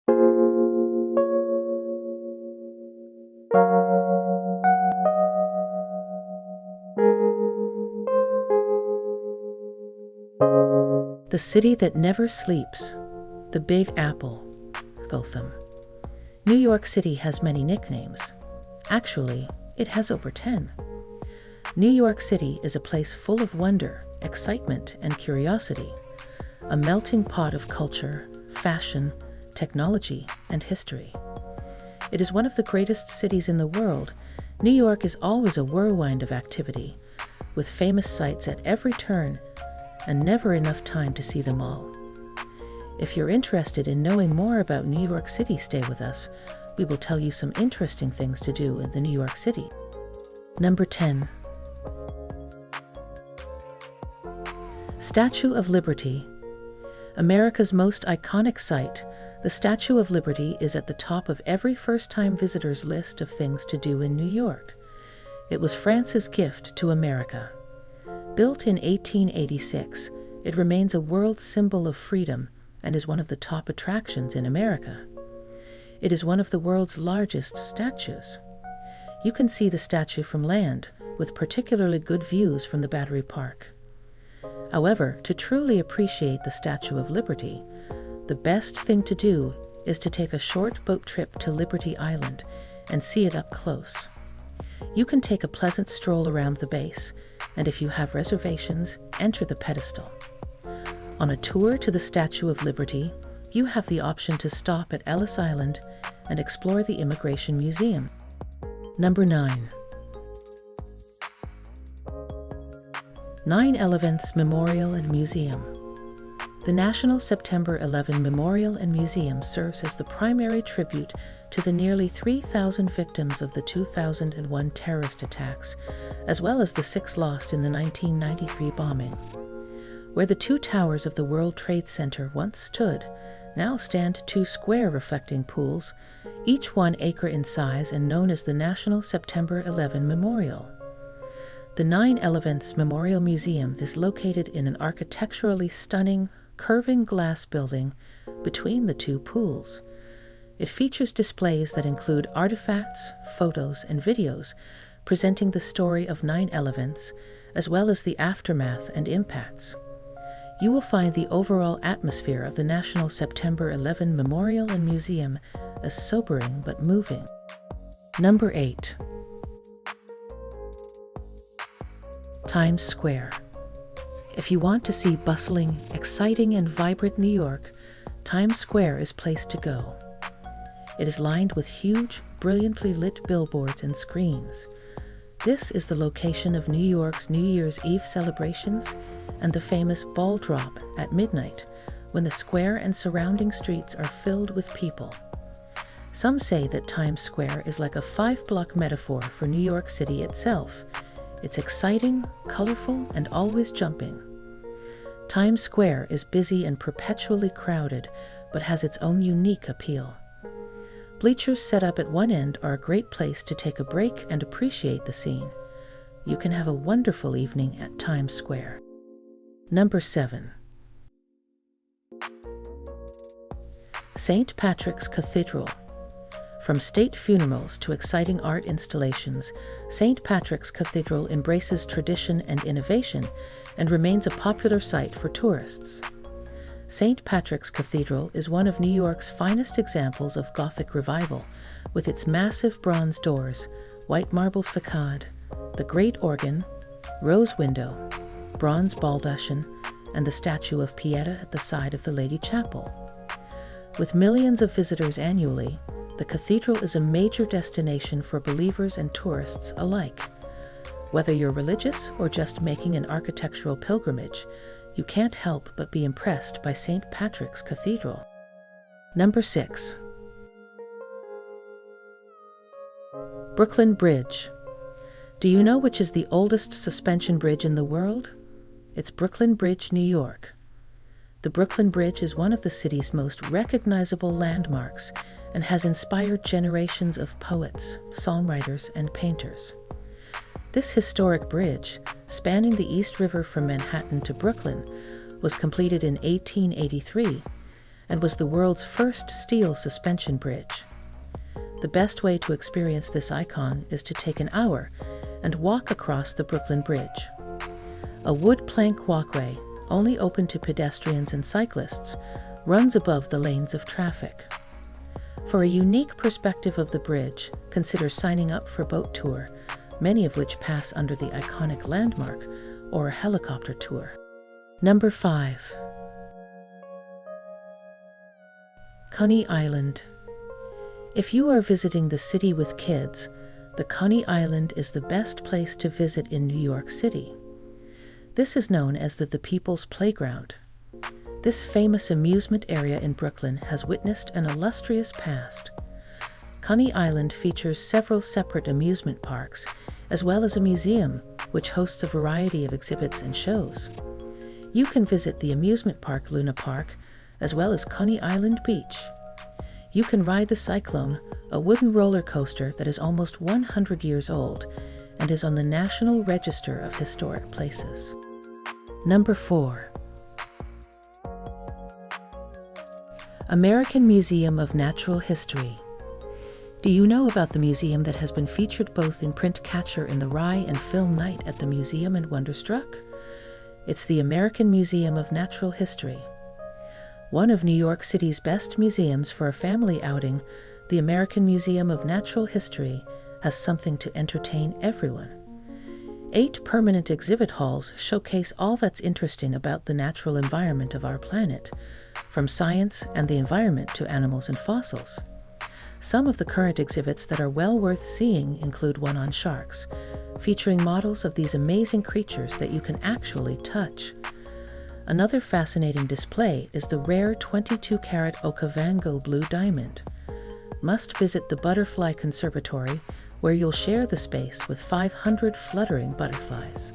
The city that never sleeps, the Big Apple, Gotham. New York City has many nicknames. Actually, it has over 10. New York City is a place full of wonder, excitement, and curiosity, a melting pot of culture, fashion, technology, and history. It is one of the greatest cities in the world. New York is always a whirlwind of activity, with famous sights at every turn and never enough time to see them all. If you're interested in knowing more about New York City, stay with us. We will tell you some interesting things to do in the New York City. Number 10. Statue of Liberty. America's most iconic sight, the Statue of Liberty is at the top of every first-time visitor's list of things to do in New York. It was France's gift to America. Built in 1886, it remains a world symbol of freedom and is one of the top attractions in America. It is one of the world's largest statues. You can see the statue from land, with particularly good views from the Battery Park. However, to truly appreciate the Statue of Liberty, the best thing to do is to take a short boat trip to Liberty Island and see it up close. You can take a pleasant stroll around the base, and if you have reservations, enter the pedestal. On a tour to the Statue of Liberty, you have the option to stop at Ellis Island and explore the Immigration Museum. Number 9. 9/11 Memorial and Museum. The National September 11 Memorial and Museum serves as the primary tribute to the nearly 3,000 victims of the 2001 terrorist attacks, as well as the 6 lost in the 1993 bombing. Where the 2 towers of the World Trade Center once stood, now stand 2 square reflecting pools, each 1 acre in size and known as the National September 11 Memorial. The 9/11 Memorial Museum is located in an architecturally stunning, curving glass building between the 2 pools. It features displays that include artifacts, photos, and videos presenting the story of 9/11, as well as the aftermath and impacts. You will find the overall atmosphere of the National September 11 Memorial and Museum as sobering but moving. Number 8. Times Square. If you want to see bustling, exciting, and vibrant New York, Times Square is the place to go. It is lined with huge, brilliantly lit billboards and screens. This is the location of New York's New Year's Eve celebrations and the famous ball drop at midnight, when the square and surrounding streets are filled with people. Some say that Times Square is like a 5-block metaphor for New York City itself. It's exciting, colorful, and always jumping. Times Square is busy and perpetually crowded, but has its own unique appeal. Bleachers set up at one end are a great place to take a break and appreciate the scene. You can have a wonderful evening at Times Square. Number 7. St. Patrick's Cathedral. From state funerals to exciting art installations, St. Patrick's Cathedral embraces tradition and innovation and remains a popular site for tourists. St. Patrick's Cathedral is one of New York's finest examples of Gothic revival, with its massive bronze doors, white marble facade, the great organ, rose window, bronze baldachin, and the statue of Pieta at the side of the Lady Chapel. With millions of visitors annually, the cathedral is a major destination for believers and tourists alike. Whether you're religious or just making an architectural pilgrimage, you can't help but be impressed by St. Patrick's Cathedral. Number 6. Brooklyn Bridge. Do you know which is the oldest suspension bridge in the world? It's Brooklyn Bridge, New York. The Brooklyn Bridge is one of the city's most recognizable landmarks and has inspired generations of poets, songwriters, and painters. This historic bridge, spanning the East River from Manhattan to Brooklyn, was completed in 1883, and was the world's first steel suspension bridge. The best way to experience this icon is to take an hour and walk across the Brooklyn Bridge. A wood plank walkway, only open to pedestrians and cyclists, runs above the lanes of traffic. For a unique perspective of the bridge, consider signing up for a boat tour, many of which pass under the iconic landmark, or a helicopter tour. Number 5. Coney Island. If you are visiting the city with kids, the Coney Island is the best place to visit in New York City. This is known as the People's Playground. This famous amusement area in Brooklyn has witnessed an illustrious past. Coney Island features several separate amusement parks, as well as a museum, which hosts a variety of exhibits and shows. You can visit the amusement park Luna Park, as well as Coney Island Beach. You can ride the Cyclone, a wooden roller coaster that is almost 100 years old and is on the National Register of Historic Places. Number 4. American Museum of Natural History. Do you know about the museum that has been featured both in print Catcher in the Rye and film Night at the Museum and Wonderstruck? It's the American Museum of Natural History. One of New York City's best museums for a family outing, the American Museum of Natural History has something to entertain everyone. 8 permanent exhibit halls showcase all that's interesting about the natural environment of our planet, from science and the environment to animals and fossils. Some of the current exhibits that are well worth seeing include one on sharks, featuring models of these amazing creatures that you can actually touch. Another fascinating display is the rare 22-carat Okavango blue diamond. Must visit the Butterfly Conservatory, where you'll share the space with 500 fluttering butterflies.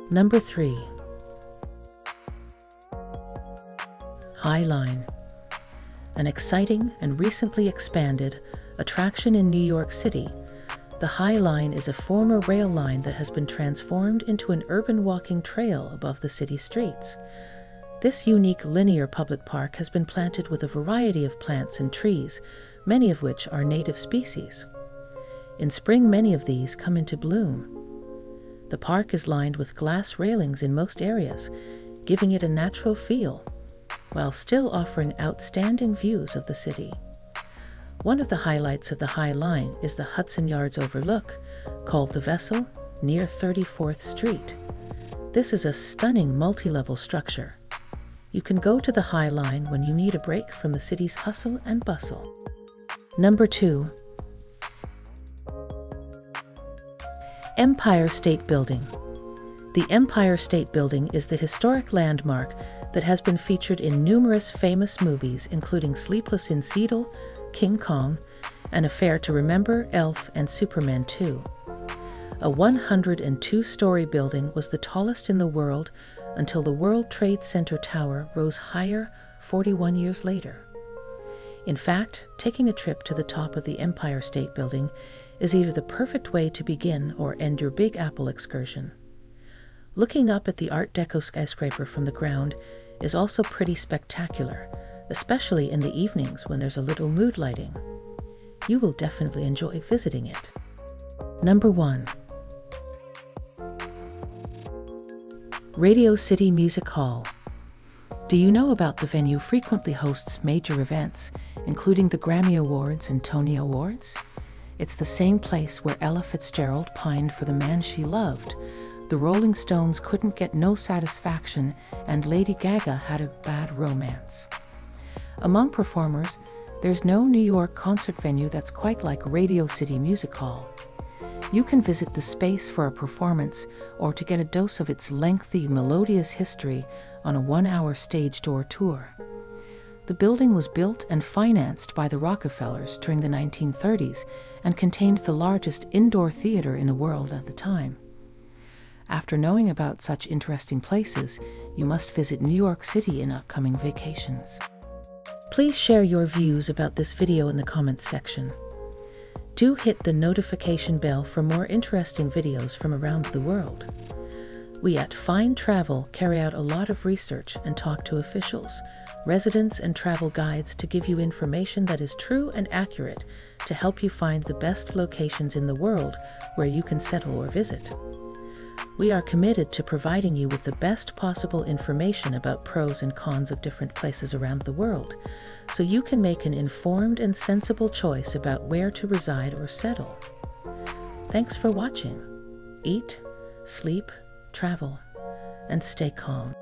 Number 3. High Line. An exciting and recently expanded attraction in New York City, the High Line is a former rail line that has been transformed into an urban walking trail above the city streets. This unique linear public park has been planted with a variety of plants and trees, many of which are native species. In spring, many of these come into bloom. The park is lined with glass railings in most areas, giving it a natural feel, while still offering outstanding views of the city. One of the highlights of the High Line is the Hudson Yards Overlook, called the Vessel, near 34th Street. This is a stunning multi-level structure. You can go to the High Line when you need a break from the city's hustle and bustle. Number 2. Empire State Building. The Empire State Building is the historic landmark that has been featured in numerous famous movies, including Sleepless in Seattle, King Kong, An Affair to Remember, Elf, and Superman 2. A 102-story building was the tallest in the world until the World Trade Center Tower rose higher 41 years later. In fact, taking a trip to the top of the Empire State Building is either the perfect way to begin or end your Big Apple excursion. Looking up at the Art Deco skyscraper from the ground is also pretty spectacular, especially in the evenings when there's a little mood lighting. You will definitely enjoy visiting it. Number 1. Radio City Music Hall. Do you know about the venue frequently hosts major events, including the Grammy Awards and Tony Awards? It's the same place where Ella Fitzgerald pined for the man she loved, the Rolling Stones couldn't get no satisfaction, and Lady Gaga had a bad romance. Among performers, there's no New York concert venue that's quite like Radio City Music Hall. You can visit the space for a performance or to get a dose of its lengthy, melodious history on a 1-hour stage door tour. The building was built and financed by the Rockefellers during the 1930s and contained the largest indoor theater in the world at the time. After knowing about such interesting places, you must visit New York City in upcoming vacations. Please share your views about this video in the comments section. Do hit the notification bell for more interesting videos from around the world. We at Find Travel carry out a lot of research and talk to officials, residents and travel guides to give you information that is true and accurate to help you find the best locations in the world where you can settle or visit. We are committed to providing you with the best possible information about pros and cons of different places around the world, so you can make an informed and sensible choice about where to reside or settle. Thanks for watching. Eat, sleep, travel, and stay calm.